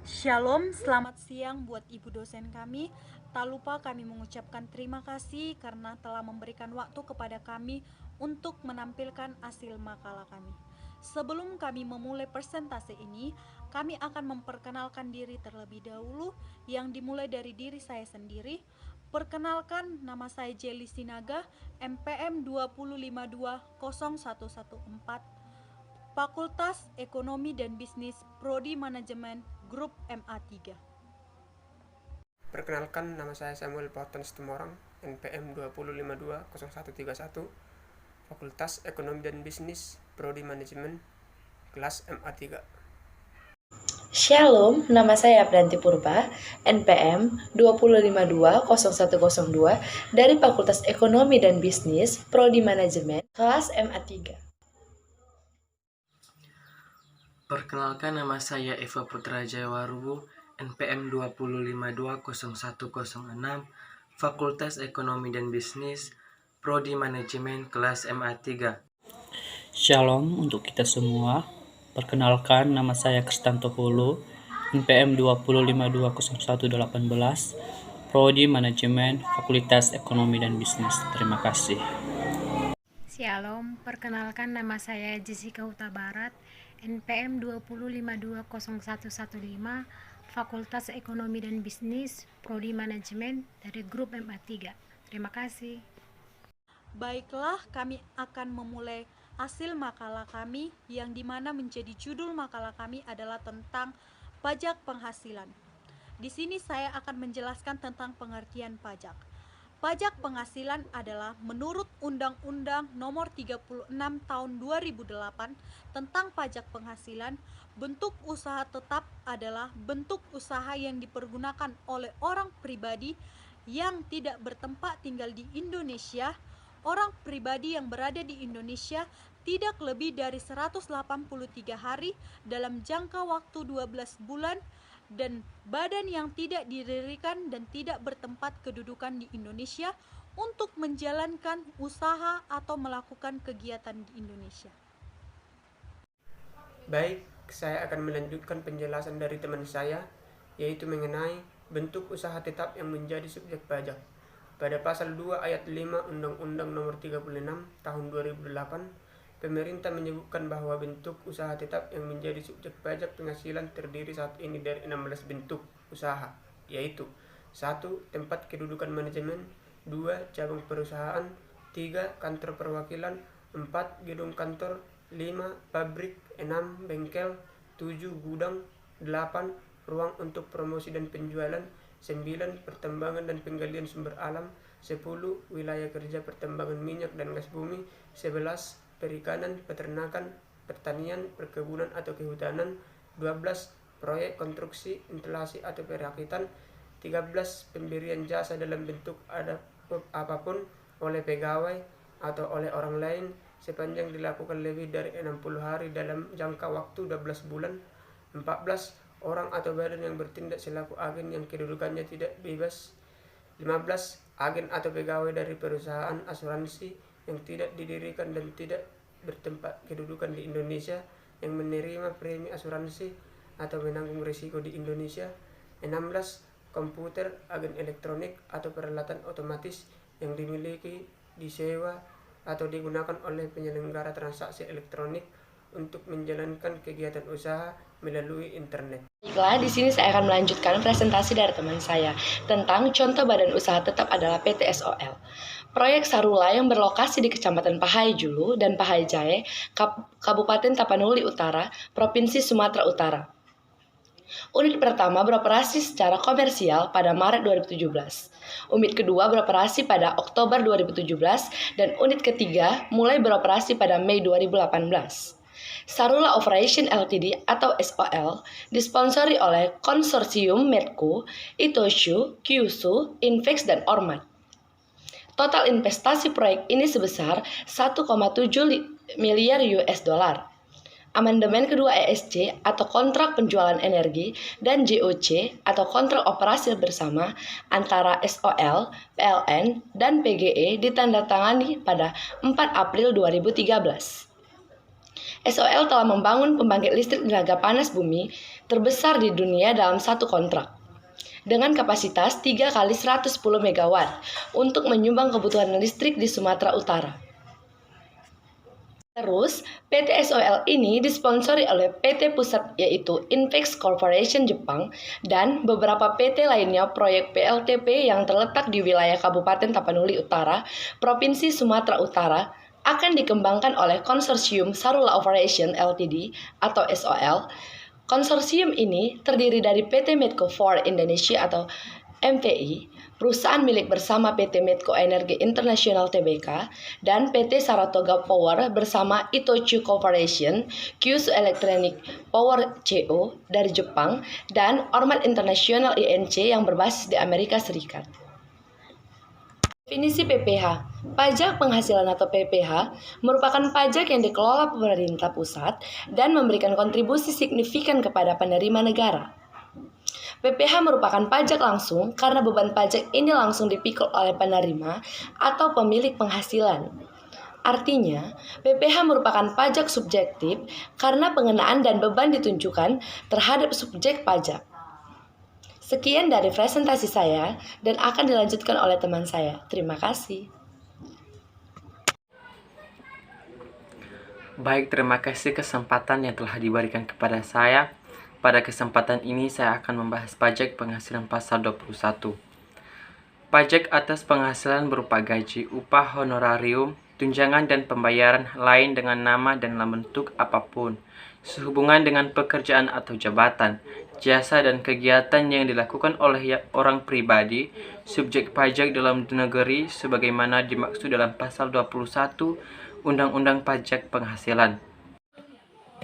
Shalom, selamat siang buat ibu dosen kami. Tak lupa kami mengucapkan terima kasih karena telah memberikan waktu kepada kami untuk menampilkan hasil makalah kami. Sebelum kami memulai presentasi ini, kami akan memperkenalkan diri terlebih dahulu yang dimulai dari diri saya sendiri. Perkenalkan, nama saya Jelly Sinaga, MPM 2052014, Fakultas Ekonomi dan Bisnis, Prodi Manajemen, Grup MA3. Perkenalkan, nama saya Samuel Pauton Situmorang, NPM 205200131, Fakultas Ekonomi dan Bisnis, Prodi Manajemen, kelas MA3. Shalom, nama saya Apranti Purba, NPM 205200102 dari Fakultas Ekonomi dan Bisnis, Prodi Manajemen, kelas MA3. Perkenalkan, nama saya Eva Putra Jayawarubu, NPM 205200106, Fakultas Ekonomi dan Bisnis, Prodi Manajemen, kelas MA3. Shalom untuk kita semua. Perkenalkan, nama saya Kristanto Hulu, NPM 205200118, Prodi Manajemen, Fakultas Ekonomi dan Bisnis. Terima kasih. Shalom, perkenalkan nama saya Jessica Huta Barat, NPM 205200115, Fakultas Ekonomi dan Bisnis, Prodi Manajemen dari Grup MA3. Terima kasih. Baiklah, kami akan memulai hasil makalah kami yang dimana menjadi judul makalah kami adalah tentang pajak penghasilan. Di sini saya akan menjelaskan tentang pengertian pajak. Pajak penghasilan adalah menurut Undang-Undang Nomor 36 Tahun 2008 tentang pajak penghasilan, bentuk usaha tetap adalah bentuk usaha yang dipergunakan oleh orang pribadi yang tidak bertempat tinggal di Indonesia. Orang pribadi yang berada di Indonesia tidak lebih dari 183 hari dalam jangka waktu 12 bulan dan badan yang tidak didirikan dan tidak bertempat kedudukan di Indonesia untuk menjalankan usaha atau melakukan kegiatan di Indonesia. Baik, saya akan melanjutkan penjelasan dari teman saya, yaitu mengenai bentuk usaha tetap yang menjadi subjek pajak. Pada pasal 2 ayat 5 Undang-Undang Nomor 36 Tahun 2008, pemerintah menyebutkan bahwa bentuk usaha tetap yang menjadi subjek pajak penghasilan terdiri saat ini dari 16 bentuk usaha, yaitu 1. Tempat kedudukan manajemen, 2. Cabang perusahaan, 3. Kantor perwakilan, 4. Gedung kantor, 5. Pabrik, 6. Bengkel, 7. Gudang, 8. Ruang untuk promosi dan penjualan, 9. Pertambangan dan penggalian sumber alam, 10. Wilayah kerja pertambangan minyak dan gas bumi, 11. Perikanan, peternakan, pertanian, perkebunan atau kehutanan, 12. Proyek konstruksi, instalasi atau perakitan, 13. Pemberian jasa dalam bentuk apapun oleh pegawai atau oleh orang lain sepanjang dilakukan lebih dari 60 hari dalam jangka waktu 12 bulan, 14. Orang atau badan yang bertindak selaku agen yang kedudukannya tidak bebas, 15. Agen atau pegawai dari perusahaan asuransi yang tidak didirikan dan tidak bertempat kedudukan di Indonesia yang menerima premi asuransi atau menanggung risiko di Indonesia, 16. Komputer, agen elektronik atau peralatan otomatis yang dimiliki, disewa atau digunakan oleh penyelenggara transaksi elektronik untuk menjalankan kegiatan usaha melalui internet. Baiklah, di sini saya akan melanjutkan presentasi dari teman saya tentang contoh badan usaha tetap adalah PT SOL. Proyek Sarula yang berlokasi di Kecamatan Pahai Julu dan Pahai Jae, Kabupaten Tapanuli Utara, Provinsi Sumatera Utara. Unit pertama beroperasi secara komersial pada Maret 2017. Unit kedua beroperasi pada Oktober 2017 dan unit ketiga mulai beroperasi pada Mei 2018. Sarula Operation Ltd atau SOL disponsori oleh Konsorsium Medco, Itochu, Kyushu, Invex, dan Ormat. Total investasi proyek ini sebesar 1,7 miliar US dollar. Amandemen kedua ESC atau kontrak penjualan energi dan JOC atau kontrak operasi bersama antara SOL, PLN, dan PGE ditandatangani pada 4 April 2013. SOL telah membangun pembangkit listrik tenaga panas bumi terbesar di dunia dalam satu kontrak, dengan kapasitas 3 kali 110 MW untuk menyumbang kebutuhan listrik di Sumatera Utara. Terus, PT SOL ini disponsori oleh PT Pusat yaitu Inpex Corporation Jepang dan beberapa PT lainnya proyek PLTP yang terletak di wilayah Kabupaten Tapanuli Utara, Provinsi Sumatera Utara akan dikembangkan oleh Konsorsium Sarula Operation Ltd atau SOL. Konsorsium ini terdiri dari PT Medco for Indonesia atau MVI, perusahaan milik bersama PT Medco Energi International Tbk, dan PT Saratoga Power bersama Itochu Corporation, Kyushu Electric Power Co. dari Jepang, dan Ormat International INC yang berbasis di Amerika Serikat. Definisi PPH. Pajak penghasilan atau PPH merupakan pajak yang dikelola pemerintah pusat dan memberikan kontribusi signifikan kepada penerima negara. PPH merupakan pajak langsung karena beban pajak ini langsung dipikul oleh penerima atau pemilik penghasilan. Artinya, PPH merupakan pajak subjektif karena pengenaan dan beban ditunjukkan terhadap subjek pajak. Sekian dari presentasi saya dan akan dilanjutkan oleh teman saya. Terima kasih. Baik, terima kasih kesempatan yang telah diberikan kepada saya. Pada kesempatan ini saya akan membahas pajak penghasilan pasal 21. Pajak atas penghasilan berupa gaji, upah, honorarium, tunjangan dan pembayaran lain dengan nama dan dalam bentuk apapun, sehubungan dengan pekerjaan atau jabatan, jasa dan kegiatan yang dilakukan oleh orang pribadi, subjek pajak dalam negeri sebagaimana dimaksud dalam pasal 21 Undang-Undang Pajak Penghasilan.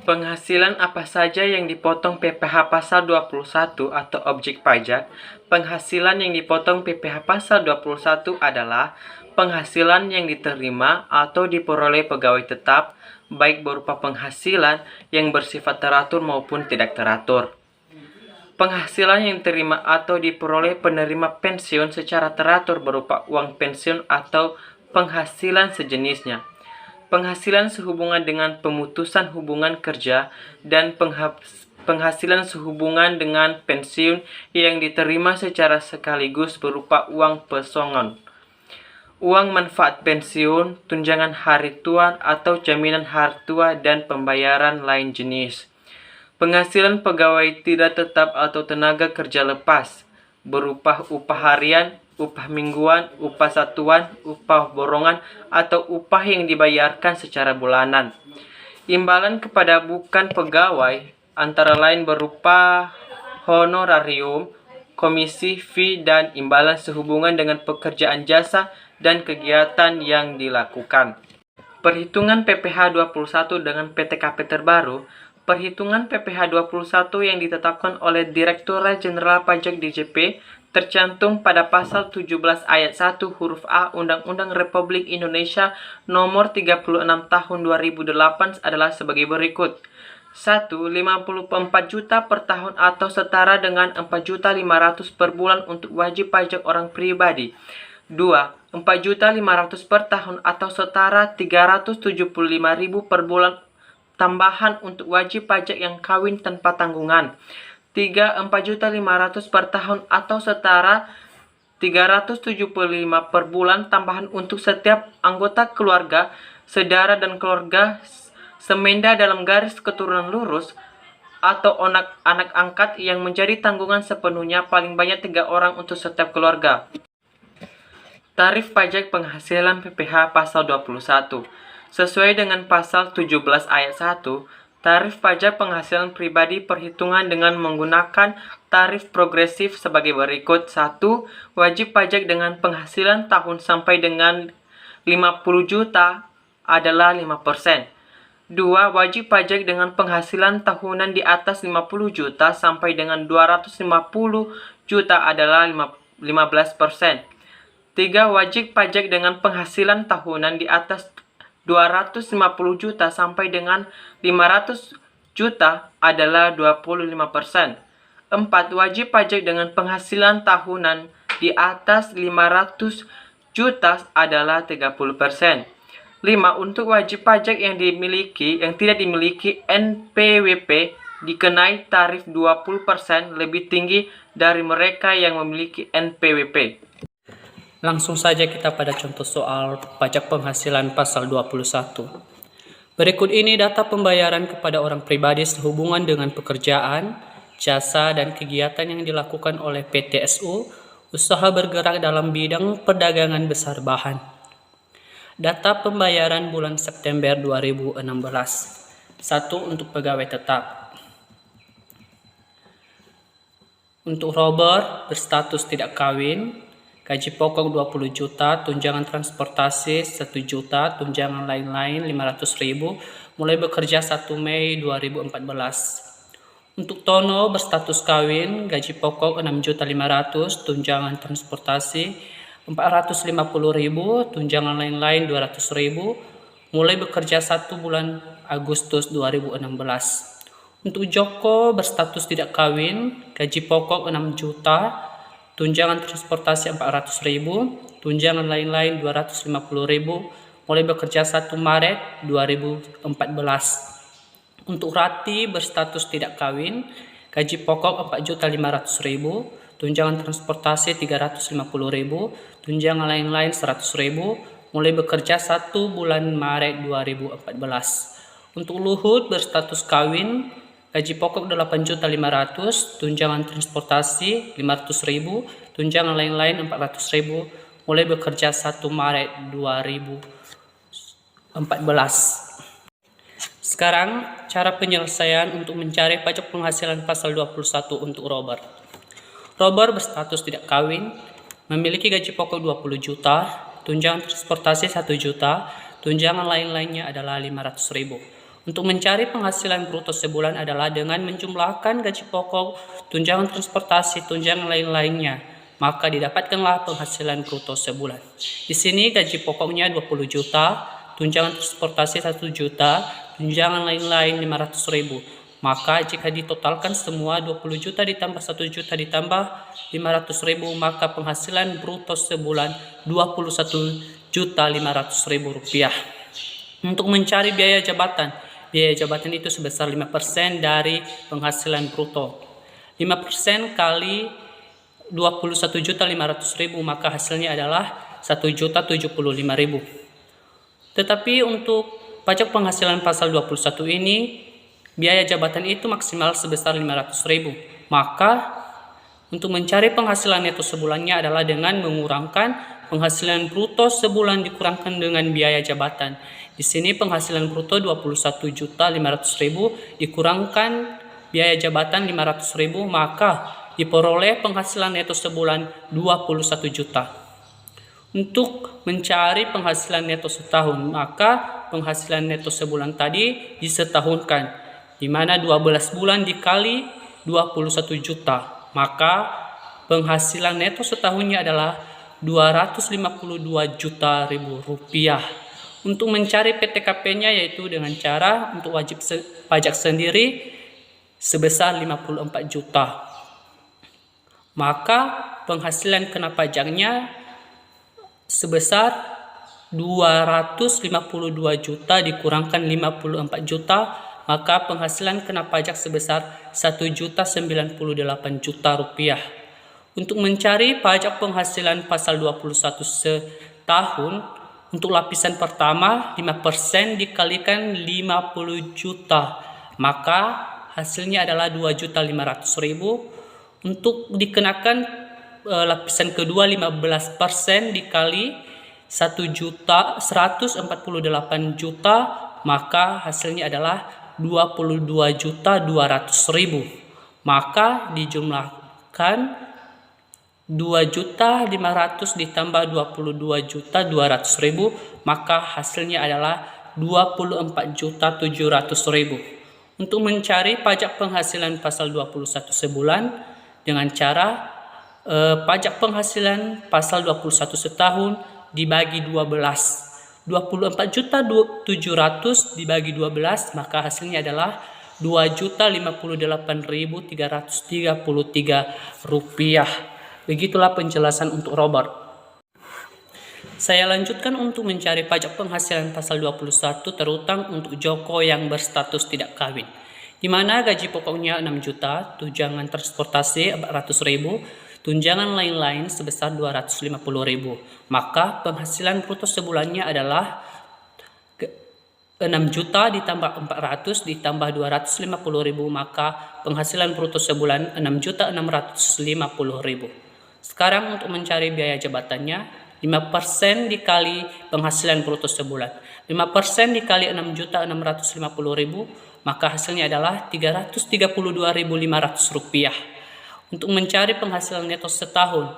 Penghasilan apa saja yang dipotong PPh pasal 21 atau objek pajak? Penghasilan yang dipotong PPh pasal 21 adalah penghasilan yang diterima atau diperoleh pegawai tetap, baik berupa penghasilan yang bersifat teratur maupun tidak teratur. Penghasilan yang diterima atau diperoleh penerima pensiun secara teratur berupa uang pensiun atau penghasilan sejenisnya. Penghasilan sehubungan dengan pemutusan hubungan kerja dan penghasilan sehubungan dengan pensiun yang diterima secara sekaligus berupa uang pesangon, uang manfaat pensiun, tunjangan hari tua atau jaminan hari tua dan pembayaran lain jenis. Penghasilan pegawai tidak tetap atau tenaga kerja lepas berupa upah harian, upah mingguan, upah satuan, upah borongan, atau upah yang dibayarkan secara bulanan. Imbalan kepada bukan pegawai antara lain berupa honorarium, komisi, fee, dan imbalan sehubungan dengan pekerjaan jasa dan kegiatan yang dilakukan. Perhitungan PPh 21 dengan PTKP terbaru. Perhitungan PPh 21 yang ditetapkan oleh Direktorat Jenderal Pajak DJP tercantum pada pasal 17 ayat 1 huruf A Undang-Undang Republik Indonesia Nomor 36 Tahun 2008 adalah sebagai berikut. 1. 54 juta per tahun atau setara dengan 4.500.000 per bulan untuk wajib pajak orang pribadi. 2. 4.500.000 per tahun atau setara 375.000 per bulan tambahan untuk wajib pajak yang kawin tanpa tanggungan. 3. 4.500.000 per tahun atau setara 375 per bulan tambahan untuk setiap anggota keluarga, saudara dan keluarga semenda dalam garis keturunan lurus atau anak angkat yang menjadi tanggungan sepenuhnya paling banyak 3 orang untuk setiap keluarga. Tarif pajak penghasilan PPh pasal 21. Sesuai dengan pasal 17 ayat 1, tarif pajak penghasilan pribadi perhitungan dengan menggunakan tarif progresif sebagai berikut. 1. Wajib pajak dengan penghasilan tahun sampai dengan 50 juta adalah 5%. 2. Wajib pajak dengan penghasilan tahunan di atas 50 juta sampai dengan 250 juta adalah 15%. 3. Wajib pajak dengan penghasilan tahunan di atas 250 juta sampai dengan 500 juta adalah 25%. 4. Wajib pajak dengan penghasilan tahunan di atas 500 juta adalah 30%. 5. Untuk wajib pajak yang tidak dimiliki NPWP dikenai tarif 20% lebih tinggi dari mereka yang memiliki NPWP. Langsung saja kita pada contoh soal pajak penghasilan pasal 21. Berikut ini data pembayaran kepada orang pribadi sehubungan dengan pekerjaan, jasa, dan kegiatan yang dilakukan oleh PTSU, usaha bergerak dalam bidang perdagangan besar bahan. Data pembayaran bulan September 2016. 1. Untuk pegawai tetap. Untuk Robert berstatus tidak kawin, gaji pokok 20 juta, tunjangan transportasi 1 juta, tunjangan lain-lain 500.000, mulai bekerja 1 Mei 2014. Untuk Tono berstatus kawin, gaji pokok 6.500.000, tunjangan transportasi 450.000, tunjangan lain-lain 200.000, mulai bekerja 1 bulan Agustus 2016. Untuk Joko berstatus tidak kawin, gaji pokok 6 juta, tunjangan transportasi 400.000, tunjangan lain-lain 250.000, mulai bekerja 1 Maret 2014. Untuk Rati berstatus tidak kawin, gaji pokok 4.500.000, tunjangan transportasi 350.000, tunjangan lain-lain 100.000, mulai bekerja 1 bulan Maret 2014. Untuk Luhut berstatus kawin, gaji pokok 8.500.000, tunjangan transportasi 500.000, tunjangan lain-lain 400.000, mulai bekerja 1 Maret 2014. Sekarang, cara penyelesaian untuk mencari pajak penghasilan pasal 21 untuk Robert. Robert berstatus tidak kawin, memiliki gaji pokok 20 juta, tunjangan transportasi 1 juta, tunjangan lain-lainnya adalah 500.000. Untuk mencari penghasilan bruto sebulan adalah dengan menjumlahkan gaji pokok, tunjangan transportasi, tunjangan lain-lainnya, maka didapatkanlah penghasilan bruto sebulan. Di sini gaji pokoknya 20 juta, tunjangan transportasi 1 juta, tunjangan lain-lain 500.000. Maka jika ditotalkan semua 20 juta ditambah 1 juta ditambah 500.000, maka penghasilan bruto sebulan 21.500.000 rupiah. Untuk mencari biaya jabatan itu sebesar 5% dari penghasilan bruto. 5% kali 21.500.000, maka hasilnya adalah 1.075.000. Tetapi untuk pajak penghasilan pasal 21 ini, biaya jabatan itu maksimal sebesar 500.000. Maka untuk mencari penghasilan neto sebulannya adalah dengan mengurangkan penghasilan bruto sebulan dikurangkan dengan biaya jabatan. Di sini penghasilan bruto 21.500.000 dikurangkan biaya jabatan 500.000, maka diperoleh penghasilan neto sebulan 21 juta. Untuk mencari penghasilan neto setahun, maka penghasilan neto sebulan tadi disetahunkan, di mana 12 bulan dikali 21 juta, maka penghasilan neto setahunnya adalah 252 juta rupiah. Untuk mencari PTKP-nya yaitu dengan cara untuk wajib pajak sendiri sebesar 54 juta. Maka penghasilan kena pajaknya sebesar 252 juta dikurangkan 54 juta, maka penghasilan kena pajak sebesar 1.098 juta rupiah. Untuk mencari pajak penghasilan pasal 21 setahun, untuk lapisan pertama 5% dikalikan 50 juta, maka hasilnya adalah 2.500.000. Untuk dikenakan lapisan kedua 15% dikali 1.148 juta, maka hasilnya adalah 22.200.000. Maka dijumlahkan 2.500.000 ditambah 22.200.000, maka hasilnya adalah 24.700.000. Untuk mencari pajak penghasilan pasal 21 sebulan dengan cara pajak penghasilan pasal 21 setahun dibagi 12. 24.700.000 dibagi 12, maka hasilnya adalah 2.058.333 rupiah. Begitulah penjelasan untuk Robert. Saya lanjutkan untuk mencari pajak penghasilan pasal 21 terutang untuk Joko yang berstatus tidak kawin, di mana gaji pokoknya 6 juta, tunjangan transportasi 400.000, tunjangan lain-lain sebesar 250.000. Maka penghasilan bruto sebulannya adalah 6 juta ditambah 400 ditambah 250.000, maka penghasilan bruto sebulan 6.650.000. Sekarang untuk mencari biaya jabatannya, 5% dikali penghasilan bruto sebulan. 5% dikali 6.650.000, maka hasilnya adalah 332.500 rupiah. Untuk mencari penghasilan neto setahun,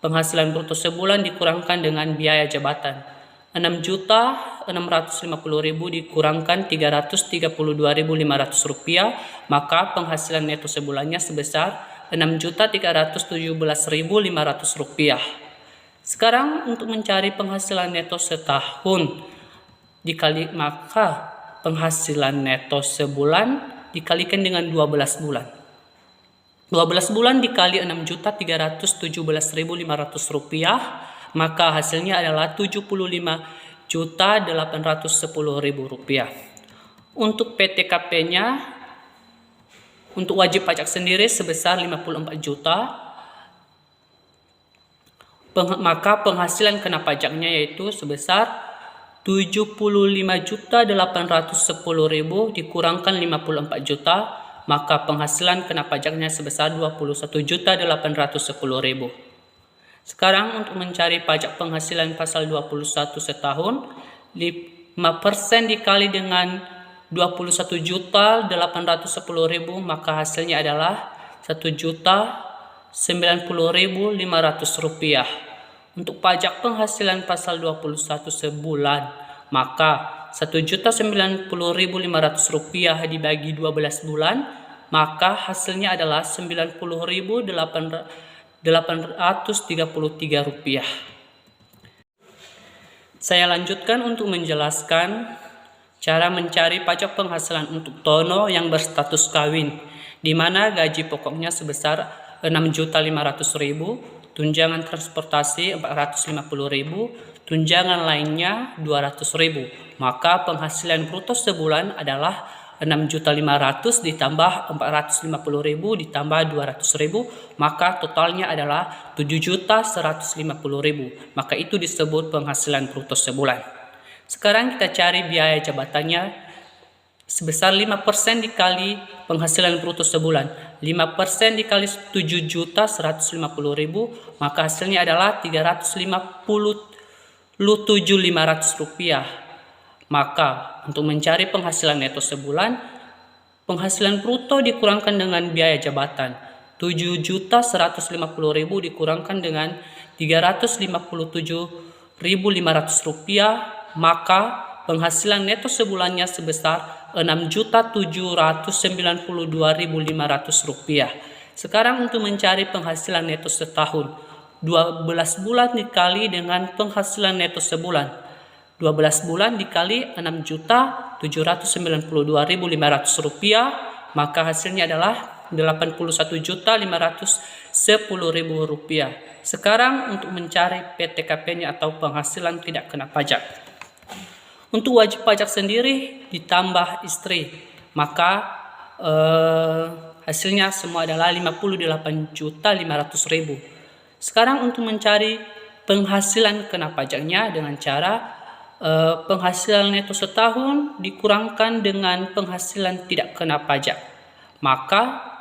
penghasilan bruto sebulan dikurangkan dengan biaya jabatan. 6.650.000 dikurangkan 332.500 rupiah, maka penghasilan neto sebulannya sebesar 6.317.500 rupiah. Sekarang untuk mencari penghasilan neto setahun maka penghasilan neto sebulan dikalikan dengan 12 bulan. 12 bulan dikali 6.317.500 rupiah, maka hasilnya adalah 75.810.000 rupiah. Untuk PTKP-nya, untuk wajib pajak sendiri sebesar 54 juta, maka penghasilan kena pajaknya yaitu sebesar 75.810.000 dikurangkan 54 juta, maka penghasilan kena pajaknya sebesar 21.810.000. Sekarang untuk mencari pajak penghasilan pasal 21 setahun, 5% dikali dengan 21.810.000, maka hasilnya adalah 1.090.500 rupiah. Untuk pajak penghasilan pasal 21 sebulan, maka 1.090.500 rupiah dibagi 12 bulan, maka hasilnya adalah 90.833 rupiah. Saya lanjutkan untuk menjelaskan cara mencari pajak penghasilan untuk Tono yang berstatus kawin, di mana gaji pokoknya sebesar 6.500.000, tunjangan transportasi 450.000, tunjangan lainnya 200.000. Maka penghasilan bruto sebulan adalah 6.500.000 ditambah 450.000 ditambah 200.000, maka totalnya adalah 7.150.000. Maka itu disebut penghasilan bruto sebulan. Sekarang kita cari biaya jabatannya sebesar 5% dikali penghasilan bruto sebulan. 5% dikali 7.150.000, maka hasilnya adalah 357.500 rupiah. Maka untuk mencari penghasilan neto sebulan, penghasilan bruto dikurangkan dengan biaya jabatan. 7.150.000 dikurangkan dengan 357.500 rupiah, maka penghasilan neto sebulannya sebesar 6.792.500 rupiah. Sekarang untuk mencari penghasilan neto setahun, 12 bulan dikali dengan penghasilan neto sebulan. 12 bulan dikali 6.792.500 rupiah, maka hasilnya adalah 81.510.000 rupiah. Sekarang untuk mencari PTKP-nya atau penghasilan tidak kena pajak. Untuk wajib pajak sendiri ditambah istri, maka hasilnya semua adalah 58.500.000. Sekarang untuk mencari penghasilan kena pajaknya dengan cara penghasilan neto setahun dikurangkan dengan penghasilan tidak kena pajak, maka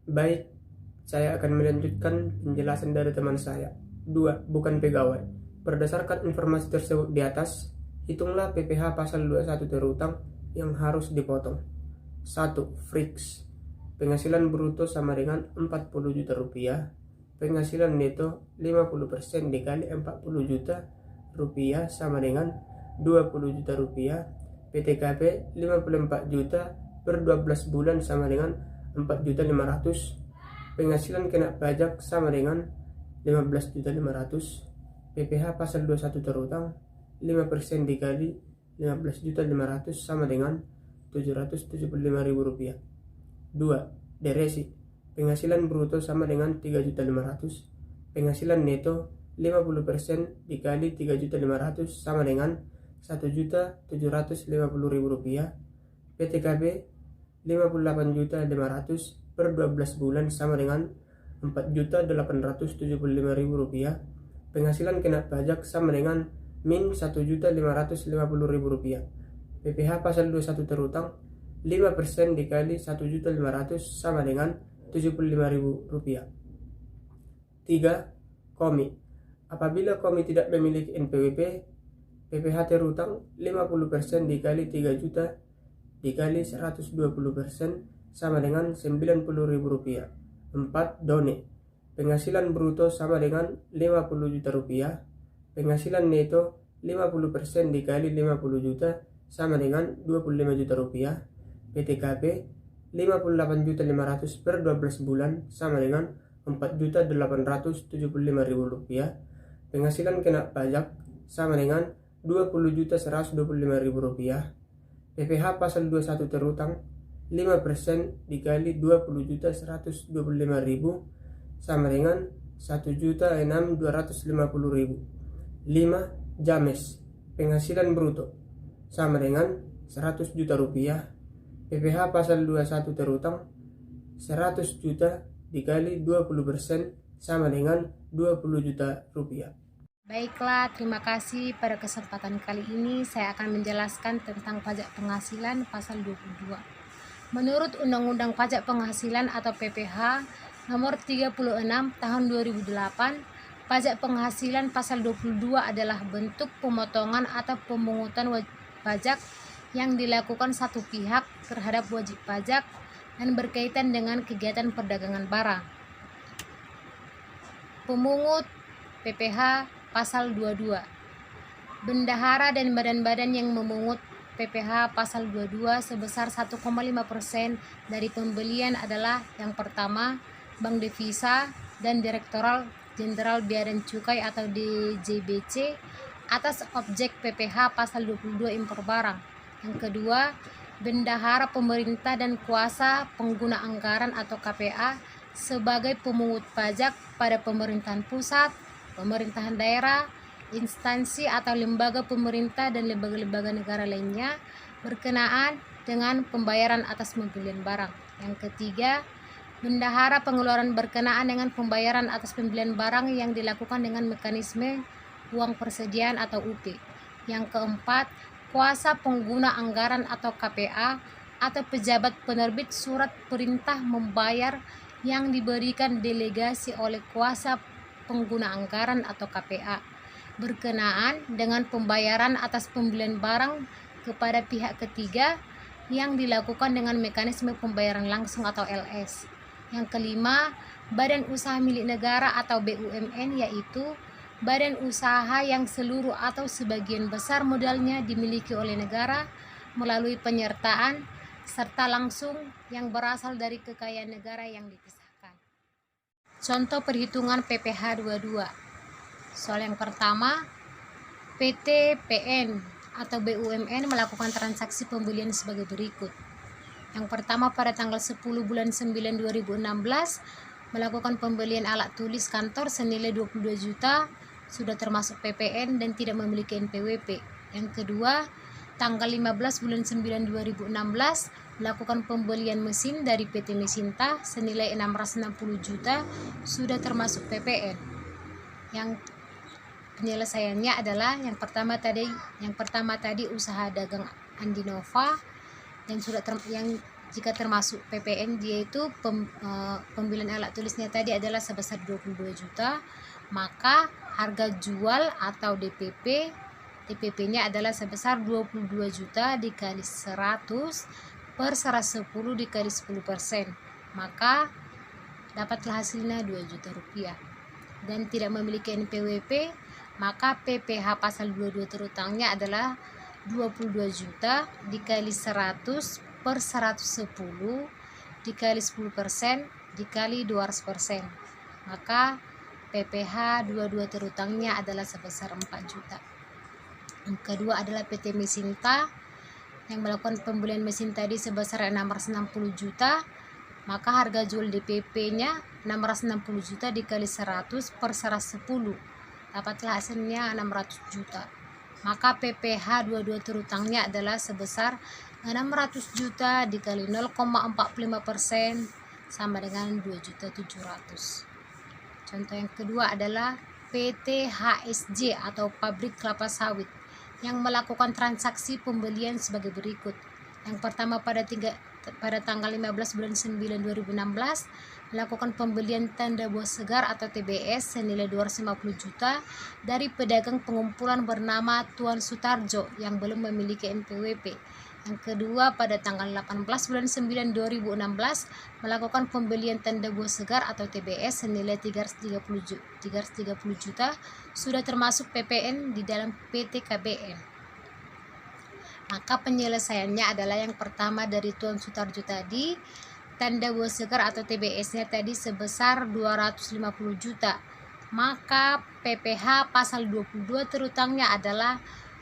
Baik, saya akan melanjutkan penjelasan dari teman saya. 2. Bukan pegawai. Berdasarkan informasi tersebut di atas, hitunglah PPh pasal 21 terutang yang harus dipotong. 1. Fix. Penghasilan bruto sama dengan 40 juta rupiah. Penghasilan neto 50% dikali 40 juta rupiah sama dengan 20 juta rupiah. PTKP 54 juta per 12 bulan sama dengan 4.500.000. Penghasilan kena pajak sama dengan 15.500.000. PPh pasal 21 terutang 5% dikali 15.500.000 sama dengan 775.000 rupiah. 2. Deresi. Penghasilan bruto sama dengan 3.500.000. Penghasilan neto 50% dikali 3.500.000 sama dengan 1.750.000 rupiah. PTKB 58.500.000 per 12 bulan sama dengan 4.875.000 rupiah. Penghasilan kena pajak sama dengan min 1.550.000 rupiah. PPh pasal 21 terutang 5% dikali 1.500.000 sama dengan 75.000 rupiah. 3. Komi. Apabila komi tidak memiliki NPWP, PPh terutang 50% dikali 3 juta dikali 120% sama dengan 90.000 rupiah. 4. Done. Penghasilan bruto sama dengan 50 juta rupiah. Penghasilan neto 50% dikali 50 juta sama dengan 25 juta rupiah. PTKP 58.500.000 per 12 bulan sama dengan 4.875.000 rupiah. Penghasilan kena pajak sama dengan 20.125.000 rupiah. PPh pasal 21 terutang 5% dikali 20.125.000 sama dengan 1.6.250.000. 5. James. Penghasilan bruto sama dengan 100 juta rupiah. PPh pasal 21 terutang 100 juta dikali 20% sama dengan 20 juta rupiah. Baiklah, terima kasih. Pada kesempatan kali ini saya akan menjelaskan tentang pajak penghasilan pasal 22. Menurut Undang-Undang Pajak Penghasilan atau PPh nomor 36 tahun 2008, pajak penghasilan pasal 22 adalah bentuk pemotongan atau pemungutan pajak yang dilakukan satu pihak terhadap wajib pajak dan berkaitan dengan kegiatan perdagangan barang. Pemungut PPh pasal 22. Bendahara dan badan-badan yang memungut PPh pasal 22 sebesar 1,5% dari pembelian adalah yang pertama, Bank Devisa dan Direktorat Jenderal Bea dan Cukai atau DJBC atas objek PPh pasal 22 impor barang. Yang kedua, bendahara pemerintah dan kuasa pengguna anggaran atau KPA sebagai pemungut pajak pada pemerintahan pusat, pemerintahan daerah, instansi atau lembaga pemerintah dan lembaga-lembaga negara lainnya berkenaan dengan pembayaran atas pembelian barang. Yang ketiga, bendahara pengeluaran berkenaan dengan pembayaran atas pembelian barang yang dilakukan dengan mekanisme uang persediaan atau UP. Yang keempat, kuasa pengguna anggaran atau KPA atau pejabat penerbit surat perintah membayar yang diberikan delegasi oleh kuasa pengguna anggaran atau KPA berkenaan dengan pembayaran atas pembelian barang kepada pihak ketiga yang dilakukan dengan mekanisme pembayaran langsung atau LS. Yang kelima, badan usaha milik negara atau BUMN, yaitu badan usaha yang seluruh atau sebagian besar modalnya dimiliki oleh negara melalui penyertaan serta langsung yang berasal dari kekayaan negara yang dipisahkan. Contoh perhitungan PPh 22. Soal yang pertama, PT PN atau BUMN melakukan transaksi pembelian sebagai berikut. Yang pertama, pada tanggal 10 bulan 9 2016 melakukan pembelian alat tulis kantor senilai 22 juta, sudah termasuk PPN dan tidak memiliki NPWP. Yang kedua, tanggal 15 bulan 9 2016 melakukan pembelian mesin dari PT Mesinta senilai 660 juta, sudah termasuk PPN. Yang penyelesaiannya adalah yang pertama tadi usaha dagang Andinova dan sudah yang jika termasuk PPN, yaitu pembelian alat tulisnya tadi adalah sebesar 22 juta, maka harga jual atau DPP-nya adalah sebesar 22 juta dikali 100 per 110 dikali 10%, maka dapatlah hasilnya 2 juta rupiah. Dan tidak memiliki NPWP, maka PPh pasal 22 terutangnya adalah 22 juta dikali 100 per 110 dikali 10% dikali 200%, maka PPh 22 terutangnya adalah sebesar 4 juta. Yang kedua adalah PT Mesinta yang melakukan pembelian mesin tadi sebesar 660 juta, maka harga jual DPP-nya 660 juta dikali 100 per 110, dapatlah hasilnya 600 juta. Maka PPh 22 terutangnya adalah sebesar 600 juta dikali 0,45% sama dengan 2.700.000. Contoh yang kedua adalah PT HSJ atau Pabrik Kelapa Sawit yang melakukan transaksi pembelian sebagai berikut. Yang pertama pada tanggal 15 bulan 9 2016 melakukan pembelian tanda buah segar atau TBS senilai 250 juta dari pedagang pengumpulan bernama Tuan Sutarjo yang belum memiliki NPWP. Yang kedua pada tanggal 18 bulan 9 2016 melakukan pembelian tanda buah segar atau TBS senilai 330 juta sudah termasuk PPN di dalam PT KBN. Maka penyelesaiannya adalah yang pertama dari Tuan Sutarjo tadi, tanda buah segar atau TBS-nya tadi sebesar 250 juta. Maka PPh pasal 22 terutangnya adalah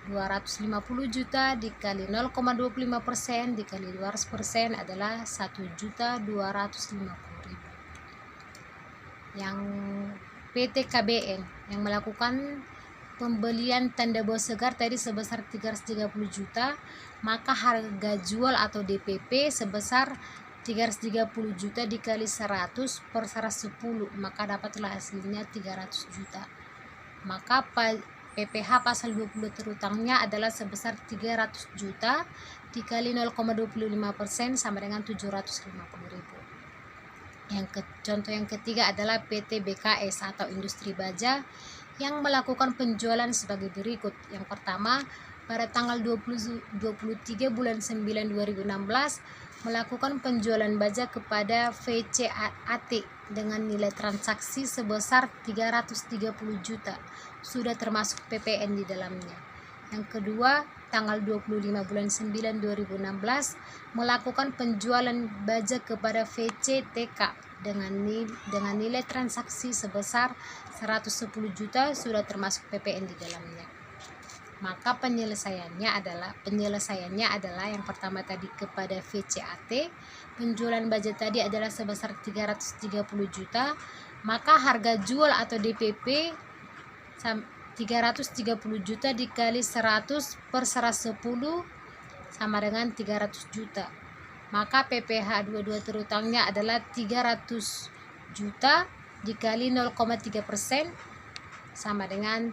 250 juta dikali 0,25% dikali 200% adalah 1.250.000. Yang PT KBN yang melakukan pembelian tanda buah segar tadi sebesar 330 juta, maka harga jual atau DPP sebesar 330 juta dikali 100 per 110, maka dapatlah hasilnya 300 juta. Maka PPh pasal 20 terutangnya adalah sebesar 300 juta dikali 0,25% sama dengan 750.000. Contoh yang ketiga adalah PT BKS atau Industri Baja yang melakukan penjualan sebagai berikut. Yang pertama pada tanggal 23 bulan 9 2016 melakukan penjualan baja kepada VCAT dengan nilai transaksi sebesar 330 juta, sudah termasuk PPN di dalamnya. Yang kedua, tanggal 25 bulan 9 2016 melakukan penjualan baja kepada VCTK dengan nilai transaksi sebesar 110 juta, sudah termasuk PPN di dalamnya. Maka penyelesaiannya adalah yang pertama tadi kepada VCAT, penjualan baja tadi adalah sebesar 330 juta, maka harga jual atau DPP 330 juta dikali 100 per 110 sama dengan 300 juta. Maka PPh 22 terutangnya adalah 300 juta dikali 0,3% sama dengan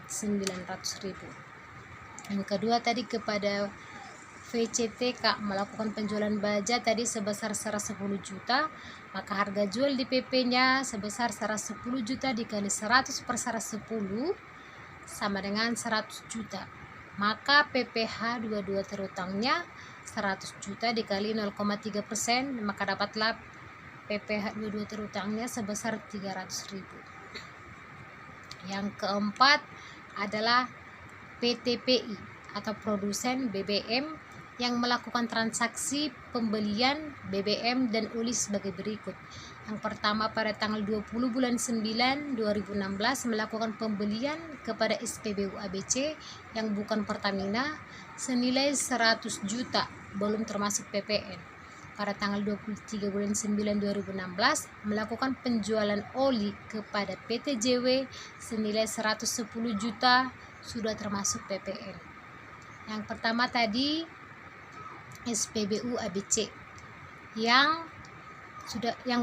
900.000. Yang kedua tadi kepada VCTK melakukan penjualan baja tadi sebesar 110 juta, maka harga jual DPP-nya sebesar 110 juta dikali 100 per 110 sama dengan 100 juta. Maka PPh 22 terutangnya 100 juta dikali 0,3%, maka dapatlah PPh 22 terutangnya sebesar 300.000. Yang keempat adalah PTPI atau produsen BBM yang melakukan transaksi pembelian BBM dan oli sebagai berikut. Yang pertama pada tanggal 20 bulan 9 2016 melakukan pembelian kepada SPBU ABC yang bukan Pertamina senilai 100 juta belum termasuk PPN. Pada tanggal 23 bulan 9 2016 melakukan penjualan oli kepada PT JW senilai 110 juta, sudah termasuk PPN. Yang pertama tadi SPBU ABC yang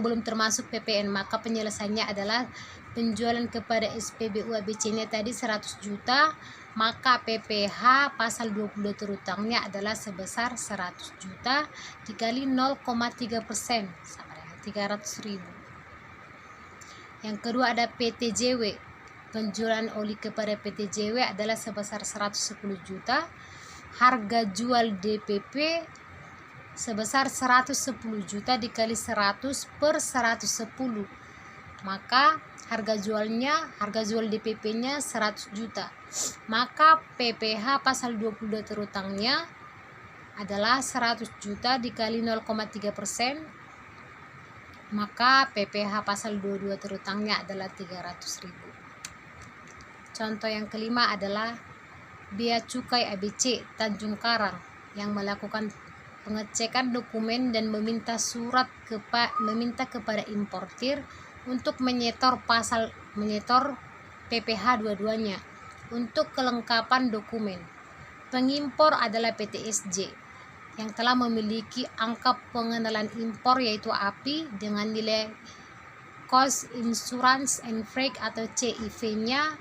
belum termasuk PPN, maka penyelesaiannya adalah penjualan kepada SPBU ABC-nya tadi 100 juta, maka PPH pasal 22 terutangnya adalah sebesar 100 juta dikali 0,3% sama dengan 300.000. Yang kedua ada PTJW. Penjualan oli kepada PTJW adalah sebesar 110 juta. Harga jual DPP sebesar 110 juta dikali 100 per 110. Maka harga jual DPP-nya 100 juta. Maka PPH pasal 22 terutangnya adalah 100 juta dikali 0,3%. Maka PPH pasal 22 terutangnya adalah 300.000. Contoh yang kelima adalah Bea Cukai ABC Tanjung Karang yang melakukan pengecekan dokumen dan meminta kepada importir untuk menyetor PPH dua-duanya untuk kelengkapan dokumen. Pengimpor adalah PTSJ yang telah memiliki angka pengenalan impor yaitu API dengan nilai Cost Insurance and Freight atau CIF-nya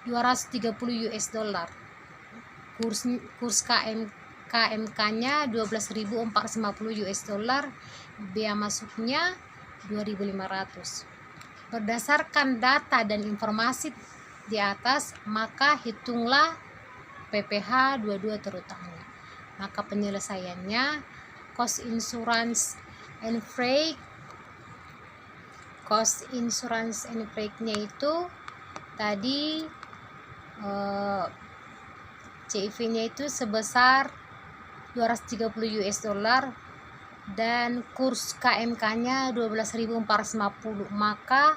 $230. Kurs KMK-nya $12.450. Bea masuknya 2.500. Berdasarkan data dan informasi di atas, maka hitunglah PPH 22 terutangnya. Maka penyelesaiannya cost insurance and freight-nya itu tadi CIV-nya itu sebesar $230 dan kurs KMK-nya 12.450, maka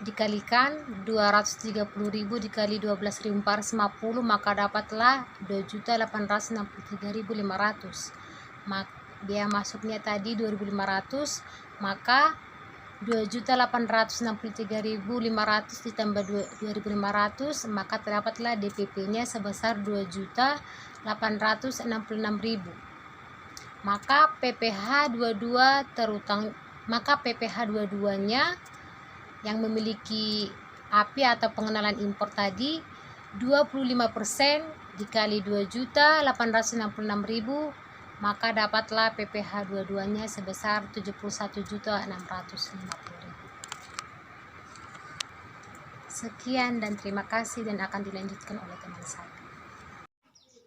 dikalikan 230.000 dikali 12.450, maka dapatlah 2.863.500. Biaya masuknya tadi 2.500, maka 2.863.500 ditambah 2.500, maka terdapatlah DPP-nya sebesar 2.866.000. Maka PPH 22-nya yang memiliki API atau pengenalan impor tadi 25% dikali 2.866.000, maka dapatlah PPH 22-nya sebesar 71.650.000. Sekian dan terima kasih, dan akan dilanjutkan oleh teman saya.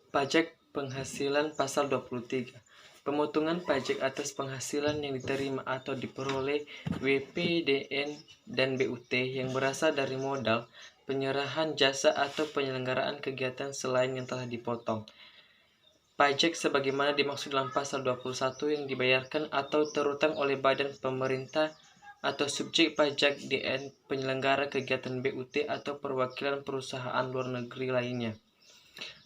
Pajak penghasilan pasal 23. Pemotongan pajak atas penghasilan yang diterima atau diperoleh WPDN dan BUT yang berasal dari modal, penyerahan jasa atau penyelenggaraan kegiatan selain yang telah dipotong. Pajak sebagaimana dimaksud dalam pasal 21 yang dibayarkan atau terutang oleh badan pemerintah atau subjek pajak DN, penyelenggara kegiatan BUT atau perwakilan perusahaan luar negeri lainnya.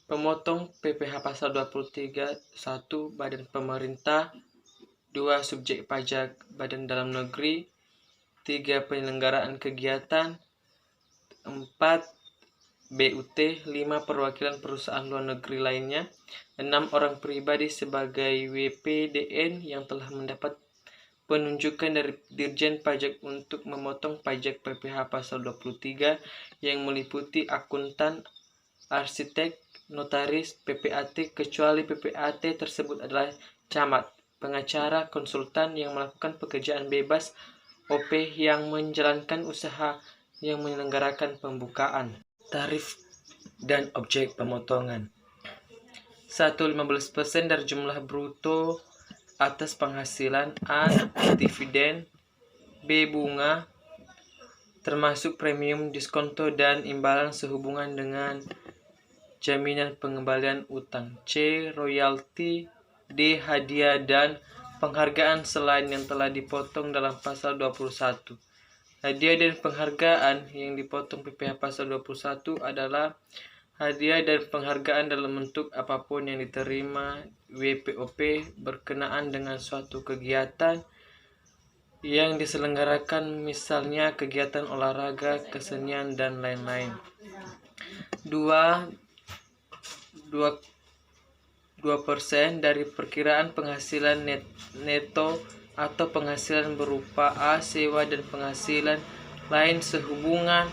Pemotong PPH pasal 23, 1. Badan pemerintah, 2. Subjek pajak badan dalam negeri, 3. Penyelenggaraan kegiatan, 4. BUT, 5. Perwakilan perusahaan luar negeri lainnya, 6. Orang pribadi sebagai WPDN yang telah mendapat penunjukan dari Dirjen Pajak untuk memotong pajak PPH pasal 23 yang meliputi akuntan, arsitek, notaris, PPAT, kecuali PPAT tersebut adalah camat, pengacara, konsultan yang melakukan pekerjaan bebas, OP yang menjalankan usaha yang menyelenggarakan pembukaan, tarif, dan objek pemotongan. 1. 15% dari jumlah bruto atas penghasilan. A. Dividen. B. Bunga, termasuk premium, diskonto, dan imbalan sehubungan dengan jaminan pengembalian utang. C. Royalti. D. Hadiah dan penghargaan selain yang telah dipotong dalam pasal 21. Hadiah dan penghargaan yang dipotong PPH pasal 21 adalah hadiah dan penghargaan dalam bentuk apapun yang diterima WPOP berkenaan dengan suatu kegiatan yang diselenggarakan, misalnya kegiatan olahraga, kesenian, dan lain-lain. 2% dari perkiraan penghasilan neto atau penghasilan berupa A. Sewa dan penghasilan lain sehubungan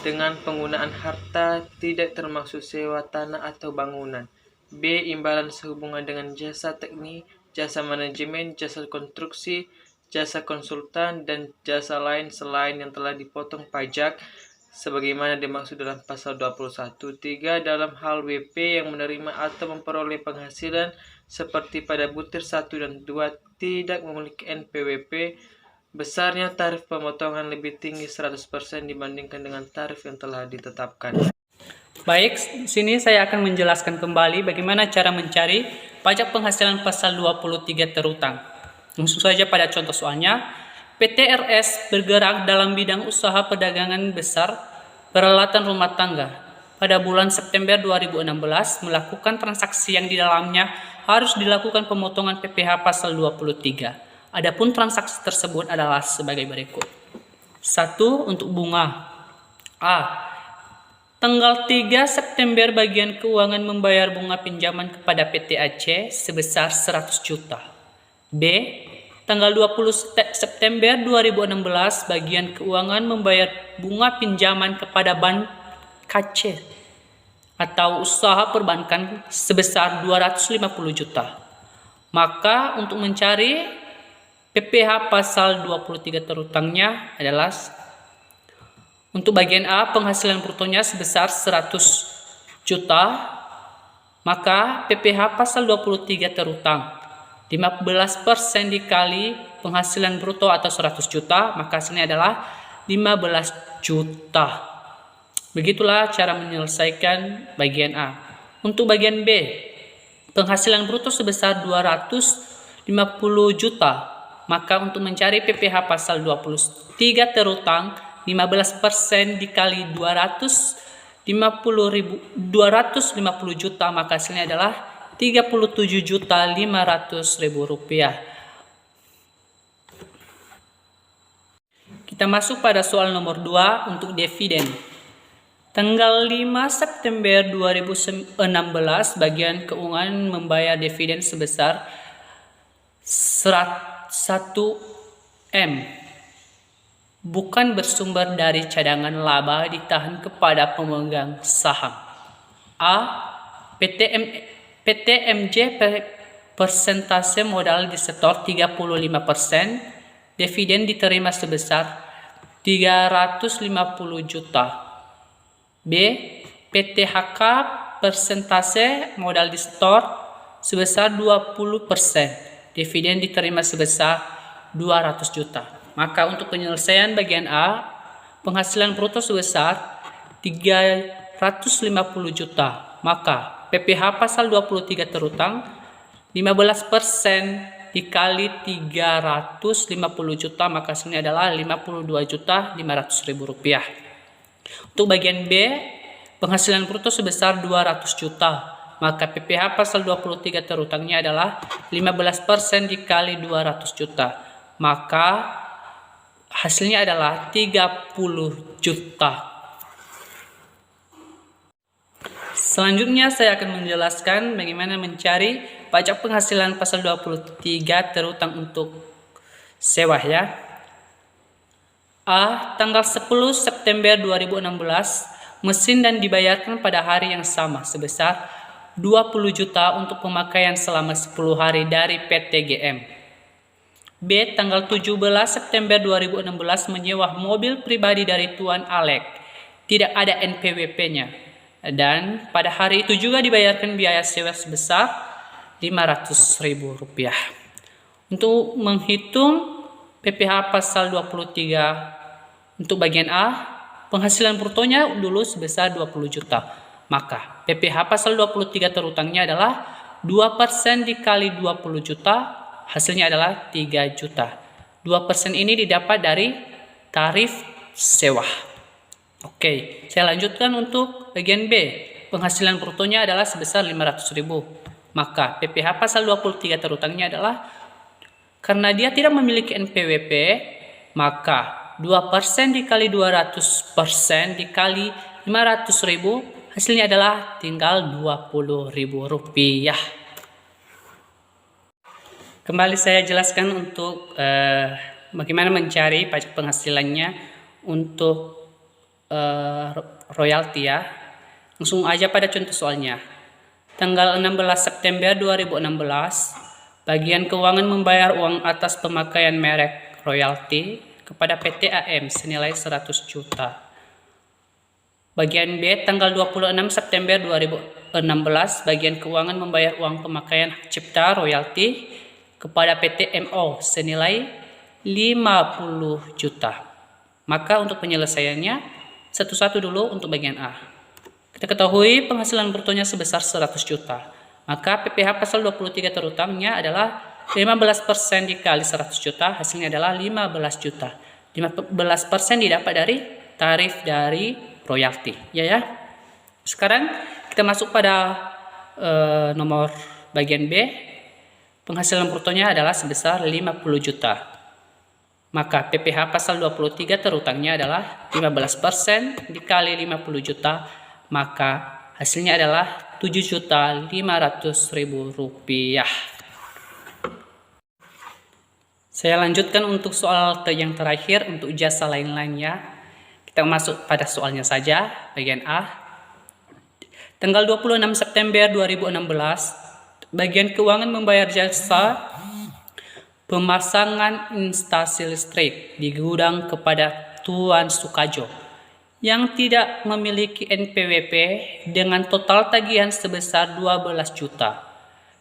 dengan penggunaan harta tidak termasuk sewa tanah atau bangunan. B. Imbalan sehubungan dengan jasa teknik, jasa manajemen, jasa konstruksi, jasa konsultan, dan jasa lain selain yang telah dipotong pajak sebagaimana dimaksud dalam pasal 21. 3. Dalam hal WP yang menerima atau memperoleh penghasilan seperti pada butir 1 dan 2 tidak memiliki NPWP, besarnya tarif pemotongan lebih tinggi 100% dibandingkan dengan tarif yang telah ditetapkan. Baik, sini saya akan menjelaskan kembali bagaimana cara mencari pajak penghasilan pasal 23 terutang. Langsung saja pada contoh soalnya. PT RS bergerak dalam bidang usaha perdagangan besar peralatan rumah tangga. Pada bulan September 2016 melakukan transaksi yang di dalamnya harus dilakukan pemotongan PPh pasal 23. Adapun transaksi tersebut adalah sebagai berikut. 1. Untuk bunga. A. Tanggal 3 September bagian keuangan membayar bunga pinjaman kepada PT Aceh sebesar 100 juta. B. Tanggal 20 September 2016 bagian keuangan membayar bunga pinjaman kepada Bank Aceh atau usaha perbankan sebesar 250 juta. Maka untuk mencari PPh pasal 23 terutangnya adalah untuk bagian A penghasilan brutonya sebesar 100 juta, maka PPh pasal 23 terutang 15% dikali penghasilan bruto atau 100 juta, maka hasilnya adalah 15 juta. Begitulah cara menyelesaikan bagian A. Untuk bagian B, penghasilan bruto sebesar 250 juta. Maka untuk mencari PPh pasal 23 terutang 15% dikali 250 juta, maka hasilnya adalah 37.500.000 rupiah. Kita masuk pada soal nomor 2 untuk dividen. Tanggal 5 September 2016 bagian keuangan membayar dividen sebesar 100 M bukan bersumber dari cadangan laba ditahan kepada pemegang saham. A. PTMJ persentase modal disetor 35%, dividen diterima sebesar 350 juta. B. PTHK persentase modal disetor sebesar 20%. Dividen diterima sebesar 200 juta. Maka untuk penyelesaian bagian A, penghasilan bruto sebesar 350 juta. Maka PPh pasal 23 terutang 15% dikali 350 juta, maka hasilnya adalah 52.500.000 rupiah. Untuk bagian B, penghasilan bruto sebesar 200 juta. Maka PPh pasal 23 terutangnya adalah 15% dikali 200 juta. Maka hasilnya adalah 30 juta. Selanjutnya saya akan menjelaskan bagaimana mencari pajak penghasilan pasal 23 terutang untuk sewa ya. A. Tanggal 10 September 2016 mesin dan dibayarkan pada hari yang sama sebesar 20 juta untuk pemakaian selama 10 hari dari PT GM. B. Tanggal 17 September 2016 menyewa mobil pribadi dari Tuan Alek. Tidak ada NPWP-nya. Dan pada hari itu juga dibayarkan biaya sewa sebesar 500.000 rupiah. Untuk menghitung PPh pasal 23 untuk bagian A, penghasilan brutonya dulu sebesar 20 juta. Maka PPh pasal 23 terutangnya adalah 2% dikali 20 juta, hasilnya adalah 3 juta. 2% ini didapat dari tarif sewa. Oke, saya lanjutkan untuk bagian B. Penghasilan brutonya adalah sebesar 500.000. Maka PPh pasal 23 terutangnya adalah karena dia tidak memiliki NPWP, maka 2% dikali 200% dikali 500.000, hasilnya adalah tinggal 20.000 rupiah. Kembali saya jelaskan untuk bagaimana mencari pajak penghasilannya untuk royalti ya. Langsung aja pada contoh soalnya. Tanggal 16 September 2016, bagian keuangan membayar uang atas pemakaian merek royalti kepada PT AM senilai 100 juta. Bagian B, tanggal 26 September 2016, bagian keuangan membayar uang pemakaian hak cipta royalti kepada PT MO senilai 50 juta. Maka untuk penyelesaiannya, satu-satu dulu untuk bagian A. Kita ketahui penghasilan brutonya sebesar 100 juta. Maka PPh pasal 23 terutangnya adalah 15% dikali 100 juta, hasilnya adalah 15 juta. 15% didapat dari tarif dari royalti, ya. Sekarang kita masuk pada nomor bagian B. Penghasilan brutonya adalah sebesar 50 juta. Maka PPh pasal 23 terutangnya adalah 15% dikali 50 juta, maka hasilnya adalah 7.500.000 rupiah. Saya lanjutkan untuk soal yang terakhir untuk jasa lain-lainnya. Kita masuk pada soalnya saja, bagian A. Tanggal 26 September 2016, bagian keuangan membayar jasa pemasangan instalasi listrik di gudang kepada Tuan Sukajo yang tidak memiliki NPWP dengan total tagihan sebesar 12 juta.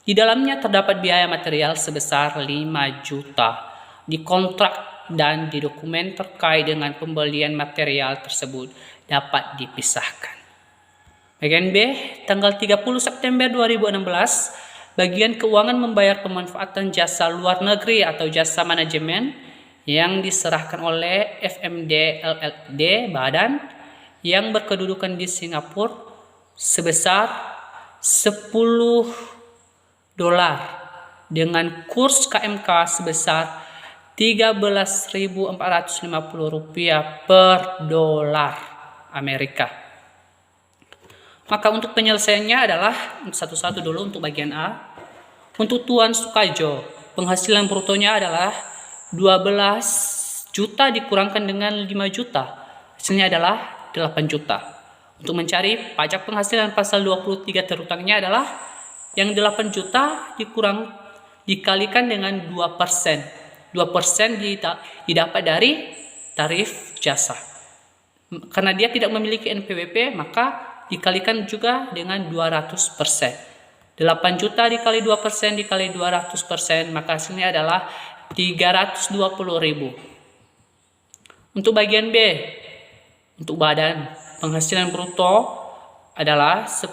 Di dalamnya terdapat biaya material sebesar 5 juta. Di kontrak dan di dokumen terkait dengan pembelian material tersebut dapat dipisahkan. Bagian B, tanggal 30 September 2016, bagian keuangan membayar pemanfaatan jasa luar negeri atau jasa manajemen yang diserahkan oleh FMD LLD Badan yang berkedudukan di Singapura sebesar $10 dengan kurs KMK sebesar $13.450 per dolar Amerika. Maka untuk penyelesaiannya adalah satu-satu dulu untuk bagian A. Untuk Tuan Sukajo, penghasilan brutonya adalah 12 juta dikurangkan dengan 5 juta. Hasilnya adalah 8 juta. Untuk mencari pajak penghasilan pasal 23 terutangnya adalah yang 8 juta dikalikan dengan 2%. 2% didapat dari tarif jasa. Karena dia tidak memiliki NPWP, maka dikalikan juga dengan 200%. 8 juta dikali 2% dikali 200%, maka hasilnya adalah 320.000. Untuk bagian B, untuk badan penghasilan bruto adalah $10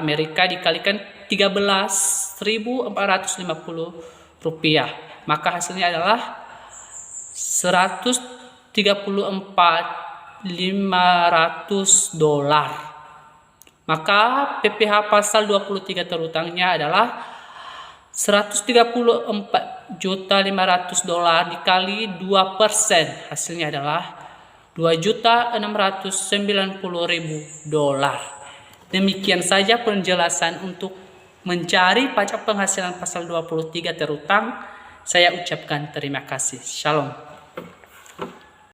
Amerika dikalikan 13.450 rupiah, maka hasilnya adalah 134.500 dolar. Maka PPh pasal 23 terutangnya adalah 134.500 dolar dikali 2%, hasilnya adalah 2.690.000 dolar. Demikian saja penjelasan untuk mencari pajak penghasilan pasal 23 terutang. Saya ucapkan terima kasih. Shalom.